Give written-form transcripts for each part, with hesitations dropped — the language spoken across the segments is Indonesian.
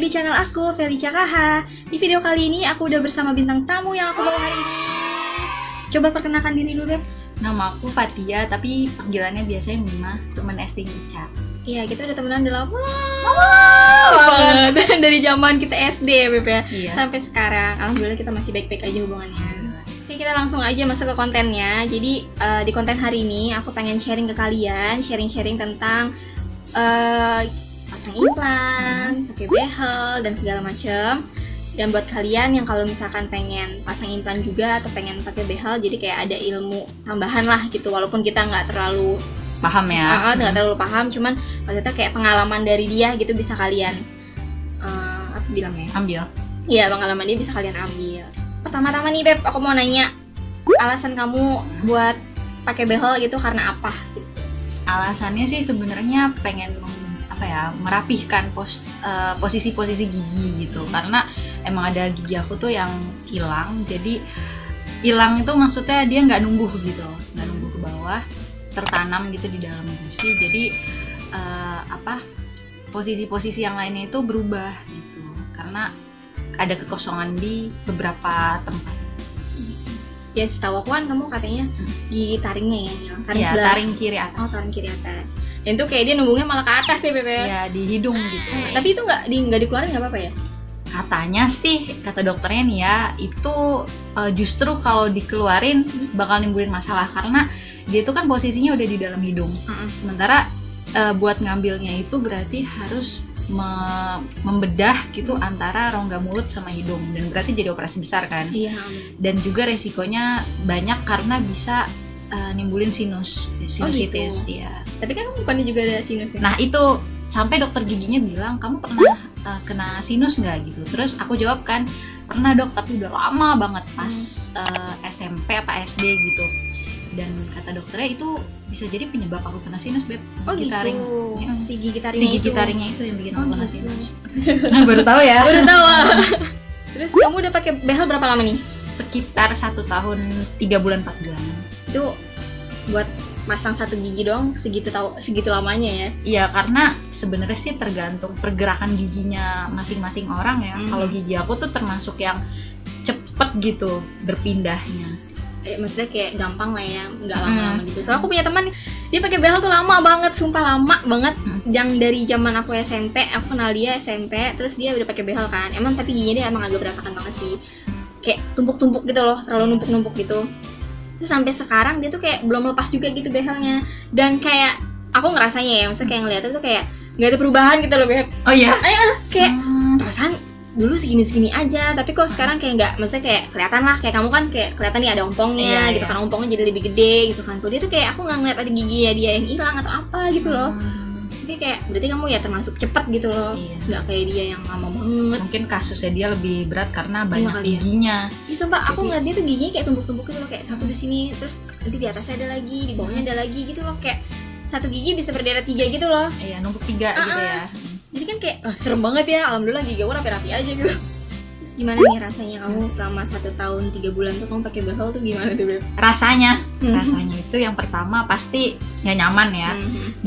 lagi di channel aku, Felicia KH. Di video kali ini aku udah bersama bintang tamu yang aku bawa hari ini. Coba perkenalkan diri dulu, Beb. Nama aku Fatia, tapi panggilannya biasanya Mima, teman SD Ica. Iya, kita udah temenan udah lama banget. Dari zaman kita SD ya, Beb ya. Iya. Sampai sekarang, alhamdulillah kita masih baik-baik aja hubungannya. Oke, kita langsung aja masuk ke kontennya. Jadi di konten hari ini aku pengen sharing ke kalian, sharing tentang pasang implan, pakai behel dan segala macam. Dan buat kalian yang kalau misalkan pengen pasang implan juga atau pengen pakai behel, jadi kayak ada ilmu tambahan lah gitu, walaupun kita nggak terlalu Paham ya? nggak terlalu paham, cuman maksudnya kayak pengalaman dari dia gitu bisa kalian apa bilangnya? Ambil. Iya, pengalaman dia bisa kalian ambil. Pertama-tama nih, Beb, aku mau nanya alasan kamu buat pakai behel gitu karena apa? Gitu. Alasannya sih sebenarnya pengen merapihkan posisi-posisi gigi gitu, karena emang ada gigi aku tuh yang hilang. Jadi hilang itu maksudnya dia nggak numbuh gitu, nggak numbuh ke bawah, tertanam gitu di dalam gusi. Jadi posisi-posisi yang lainnya itu berubah gitu, karena ada kekosongan di beberapa tempat. Ya, setahu aku kan kamu katanya gigi taringnya ya, yang taring Ya, sebelah. taring kiri atas. Oh, taring kiri atas. Dan itu kayak dia numbuhnya malah ke atas ya, Beb. Ya, di hidung gitu. Tapi itu nggak dikeluarin nggak apa-apa ya? Katanya sih, kata dokternya nih ya, itu justru kalau dikeluarin bakal nimbulin masalah, karena dia itu kan posisinya udah di dalam hidung. Sementara buat ngambilnya itu berarti harus membedah gitu antara rongga mulut sama hidung, dan berarti jadi operasi besar kan. Iya. Dan juga resikonya banyak karena bisa nimbulin sinusitis. Gitu. Iya. Tapi kan bukannya juga ada sinus ya? Nah itu sampai dokter giginya bilang, kamu pernah kena sinus nggak gitu? Terus aku jawab kan, pernah dok, tapi udah lama banget pas SMP apa SD gitu. Dan kata dokternya itu bisa jadi penyebab aku kena sinus, Beb. Oh gigi gitu. taring. Ya. Si gigi taringnya itu yang bikin Oh, aku kena gitu. sinus. Nah, baru tahu ya. Baru tahu. Terus kamu udah pakai behel berapa lama nih? Sekitar 1 tahun 3 bulan 4 bulan. Itu buat masang satu gigi doang segitu lamanya ya? Iya, karena sebenarnya sih tergantung pergerakan giginya masing-masing orang ya. Kalau gigi aku tuh termasuk yang cepet gitu berpindahnya. Maksudnya kayak gampang lah ya, nggak lama-lama gitu. Soalnya aku punya teman, dia pakai behel tuh lama banget, sumpah lama banget. Yang dari zaman aku SMP, aku kenal dia SMP, terus dia udah pakai behel kan. Emang tapi giginya dia emang agak berantakan banget sih, kayak tumpuk-tumpuk gitu loh, terlalu numpuk-numpuk gitu. Terus sampai sekarang dia tuh kayak belum lepas juga gitu behelnya. Dan kayak aku ngerasanya ya, maksudnya kayak ngeliatnya tuh kayak nggak ada perubahan gitu loh, Beb. Oh iya? Kayak perasaan dulu segini-segini aja, tapi kok sekarang kayak nggak, maksudnya kayak kelihatan lah, kayak kamu kan kayak kelihatan nih ada ompongnya gitu kan, ompongnya jadi lebih gede gitu kan. Tuh dia tuh kayak aku nggak ngeliat ada gigi ya dia yang hilang atau apa gitu loh. Tapi kayak berarti kamu ya termasuk cepet gitu loh, nggak kayak dia yang lama banget. Mungkin kasusnya dia lebih berat karena banyak kali ya. giginya. Ih, sumpah aku ngeliat dia tuh giginya kayak tumpuk-tumpuk gitu loh, kayak satu di sini, terus nanti di atasnya ada lagi, di bawahnya ada lagi gitu loh, kayak satu gigi bisa berderet 3 gitu loh. Iya, numpuk 3 gitu ya. Jadi kan kayak serem banget ya, alhamdulillah gigi aku rapi-rapi aja gitu. Terus gimana nih rasanya kamu selama 1 tahun 3 bulan tuh kamu pakai behel tuh gimana tuh, Beb? Rasanya itu yang pertama pasti nggak nyaman ya.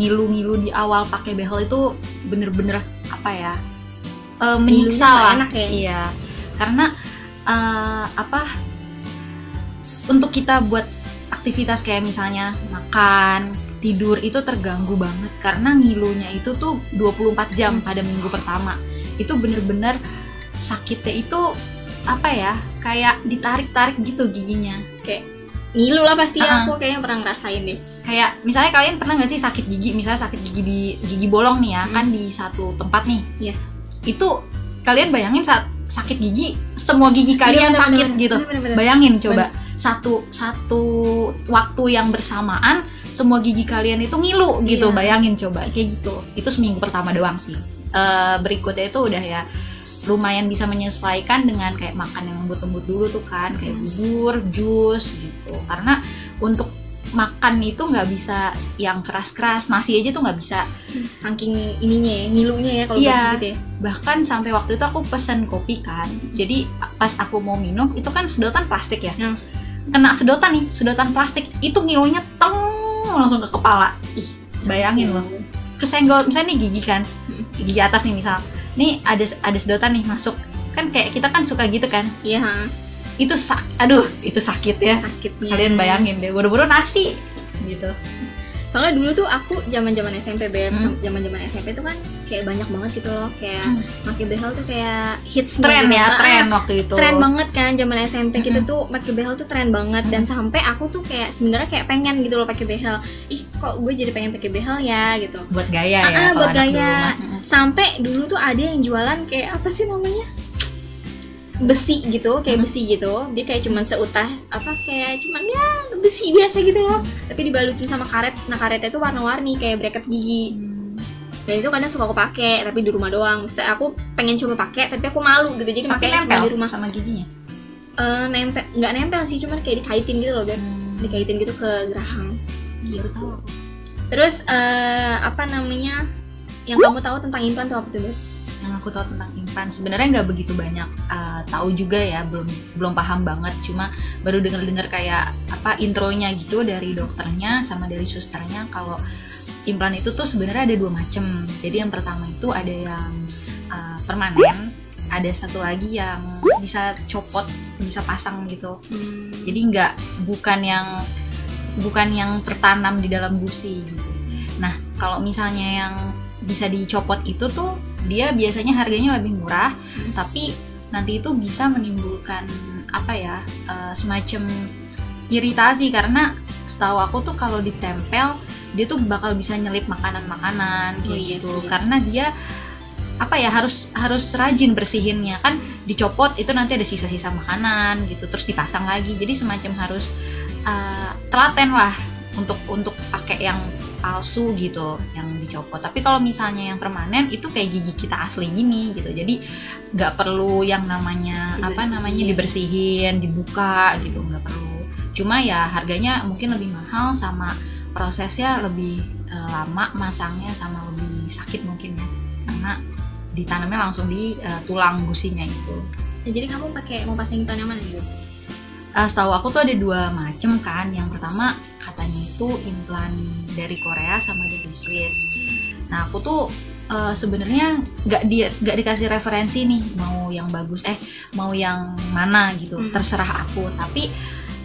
Ngilu-ngilu di awal pakai behel itu bener-bener menyiksa lah. Enak ya? Iya, karena untuk kita buat aktivitas kayak misalnya makan, tidur itu terganggu banget, karena ngilunya itu tuh 24 jam pada minggu pertama. Itu bener-bener sakitnya itu kayak ditarik-tarik gitu giginya. Kayak ngilu lah pasti aku kayaknya pernah ngerasain deh. Kayak misalnya kalian pernah nggak sih sakit gigi, misalnya sakit gigi di gigi bolong nih ya, kan di satu tempat nih. Iya. Itu kalian bayangin saat sakit gigi, semua gigi kalian sakit gitu. Bener. Bayangin coba satu waktu yang bersamaan semua gigi kalian itu ngilu gitu. Bayangin coba kayak gitu. Itu seminggu pertama doang sih. Berikutnya itu udah ya lumayan bisa menyesuaikan dengan kayak makan yang lembut-lembut dulu tuh kan, kayak bubur, jus gitu. Karena untuk makan itu nggak bisa yang keras-keras, nasi aja tuh nggak bisa, saking ininya ya, ngilunya ya kalau gitu ya. Bahkan sampai waktu itu aku pesen kopi kan, jadi pas aku mau minum itu kan sedotan plastik ya, kena sedotan plastik itu ngilunya langsung ke kepala. Ih, bayangin loh, kesenggol misalnya nih gigi kan, gigi atas nih misal nih ada sedotan nih masuk, kan kayak kita kan suka gitu kan. Iya. Itu aduh itu sakit ya. Sakitnya. Kalian bayangin deh, buru-buru nasi gitu. Soalnya dulu tuh aku zaman SMP zaman SMP tuh kan kayak banyak banget gitu loh, kayak pakai behel tuh kayak hits Tren gitu. ya, tren waktu itu. Tren banget kan zaman SMP gitu tuh pakai behel tuh tren banget, dan sampai aku tuh kayak sebenarnya kayak pengen gitu loh pakai behel. Ih, kok gue jadi pengen pakai behel ya gitu. Buat gaya ya. Buat gaya. Sampai dulu tuh ada yang jualan kayak apa sih namanya? Besi gitu, kayak besi gitu. Dia kayak cuman seutas apa, kayak cuman ya besi biasa gitu loh, tapi dibalutin sama karet. Nah, karetnya itu warna-warni kayak bracket gigi. Dan itu kadang suka aku pakai, tapi di rumah doang. Maksudnya aku pengen coba pakai, tapi aku malu gitu. Jadi makanya cuma di rumah. Sama giginya? Nempel, nggak nempel sih, cuman kayak dikaitin gitu loh, Beb. Dikaitin gitu ke geraham. Gitu. Terus apa namanya? Yang kamu tahu tentang implan tuh apa tuh, Beb? Yang aku tahu tentang implan sebenarnya nggak begitu banyak tahu juga ya, belum paham banget, cuma baru dengar kayak apa intronya gitu dari dokternya sama dari susternya kalau implan itu tuh sebenarnya ada 2 macam. Jadi yang pertama itu ada yang permanen, ada satu lagi yang bisa copot, bisa pasang gitu. Jadi bukan yang tertanam di dalam gusi gitu. Nah, kalau misalnya yang bisa dicopot itu tuh dia biasanya harganya lebih murah, tapi nanti itu bisa menimbulkan apa ya, semacam iritasi, karena setahu aku tuh kalau ditempel dia tuh bakal bisa nyelip makanan-makanan kayak gitu. Karena dia apa ya, harus rajin bersihinnya kan, dicopot itu nanti ada sisa-sisa makanan gitu, terus dipasang lagi. Jadi semacam harus telaten lah untuk pakai yang palsu gitu, yang dicopot. Tapi kalau misalnya yang permanen itu kayak gigi kita asli gini gitu, jadi nggak perlu yang namanya dibersihin, dibuka gitu, nggak perlu. Cuma ya harganya mungkin lebih mahal, sama prosesnya lebih lama masangnya, sama lebih sakit mungkin ya, karena ditanamnya langsung di tulang gusinya itu. Jadi kamu mau pasang implan yang mana gitu? Setahu aku tuh ada 2 macam kan. Yang pertama katanya itu implan dari Korea sama dari Swiss. Nah, aku tuh sebenarnya nggak dikasih referensi nih mau yang bagus, mau yang mana gitu, terserah aku. Tapi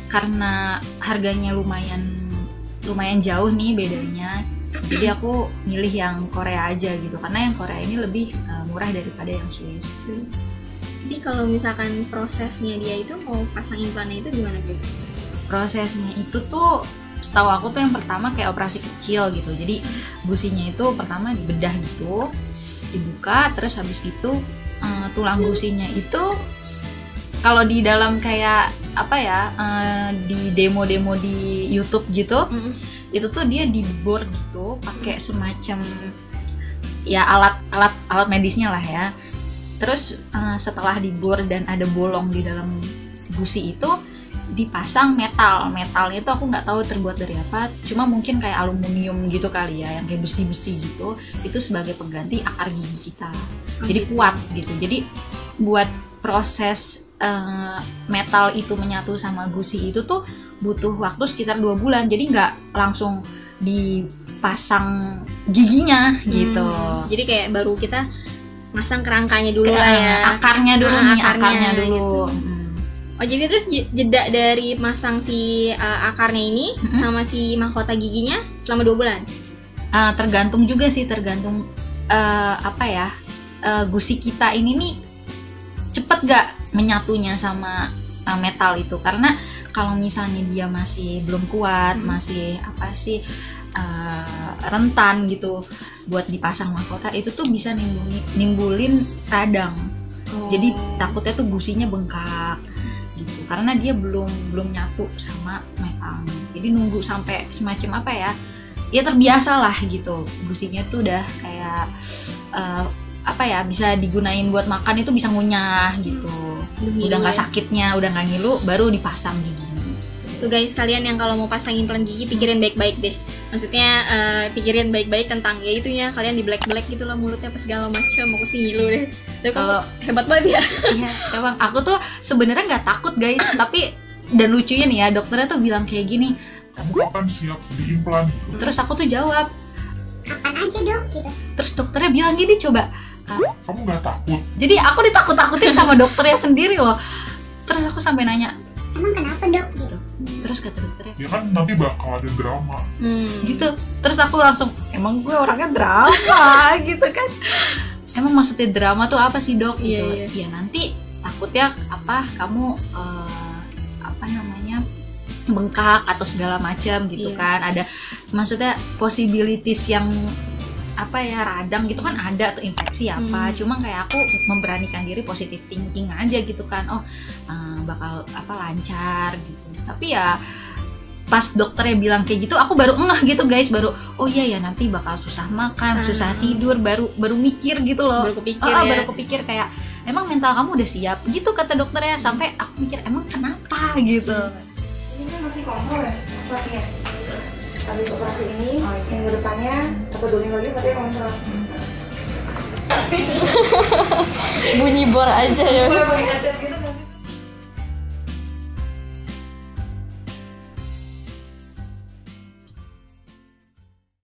karena harganya lumayan jauh nih bedanya, jadi aku milih yang Korea aja gitu, karena yang Korea ini lebih murah daripada yang Swiss. Jadi kalau misalkan prosesnya dia itu mau pasang implannya itu gimana, Bu? Prosesnya itu tuh setahu aku tuh yang pertama kayak operasi kecil gitu. Jadi gusinya itu pertama dibedah gitu, dibuka, terus habis itu tulang gusinya itu kalau di dalam kayak apa ya, di demo-demo di YouTube gitu, itu tuh dia dibor gitu pakai semacam ya alat medisnya lah ya. Terus setelah dibor dan ada bolong di dalam gusi itu dipasang metalnya itu aku nggak tahu terbuat dari apa, cuma mungkin kayak aluminium gitu kali ya, yang kayak besi gitu, itu sebagai pengganti akar gigi kita. Jadi kuat gitu. Jadi buat proses metal itu menyatu sama gusi itu tuh butuh waktu sekitar 2 bulan. Jadi nggak langsung dipasang giginya gitu. Jadi kayak baru kita masang kerangkanya dulu lah ya, akarnya dulu. Gitu. Oh, jadi terus jeda dari masang si akarnya ini sama si mahkota giginya selama 2 bulan? Tergantung juga sih, tergantung gusi kita ini nih cepet gak menyatunya sama metal itu. Karena kalau misalnya dia masih belum kuat, masih rentan gitu buat dipasang mahkota, itu tuh bisa nimbulin radang. Jadi takutnya tuh gusinya bengkak gitu, karena dia belum nyatu sama metalnya. Jadi nunggu sampai semacam ya terbiasa lah gitu, gusinya tuh udah kayak bisa digunain buat makan, itu bisa ngunyah gitu, udah nggak sakitnya, udah nggak ngilu, baru dipasang giginya. Tuh guys, kalian yang kalau mau pasang implan gigi pikirin baik-baik deh. Maksudnya pikirin baik-baik tentang ya itunya, kalian di black gitu lah mulutnya apa segala macam, mau sih ngilu deh. Tapi kalau hebat banget ya. Iya, emang aku tuh sebenarnya nggak takut guys, tapi dan lucunya nih ya, dokternya tuh bilang kayak gini, kamu kapan siap diimplan? Terus aku tuh jawab, kapan aja dok gitu. Terus dokternya bilang gini, coba Kamu nggak takut? Jadi aku ditakut-takutin sama dokternya sendiri loh. Terus aku sampai nanya, emang kenapa dok gitu? Terus kata dokternya, Ya kan nanti bakal ada drama. gitu. Terus aku langsung, emang gue orangnya drama gitu kan. Emang maksudnya drama tuh apa sih dok? Gitu. Iya. Ya nanti takutnya apa kamu apa namanya bengkak atau segala macam gitu Iya. kan. Ada maksudnya possibilities yang apa ya radang gitu kan, ada tuh infeksi apa. Cuma kayak aku memberanikan diri positive thinking aja gitu kan. Oh bakal apa lancar gitu. Tapi ya pas dokternya bilang kayak gitu aku baru ngeh gitu guys, baru oh iya ya nanti bakal susah makan, susah tidur, baru mikir gitu loh. Baru kepikir Baru kepikir kayak emang mental kamu udah siap gitu kata dokternya. Sampai aku mikir emang kenapa gitu. Ini kan masih kongkol ya, operasinya. Habis operasi ini, minggu depannya atau 2 minggu lagi katanya kontrol. bunyi bor aja ya. Boleh bagi kaset gitu.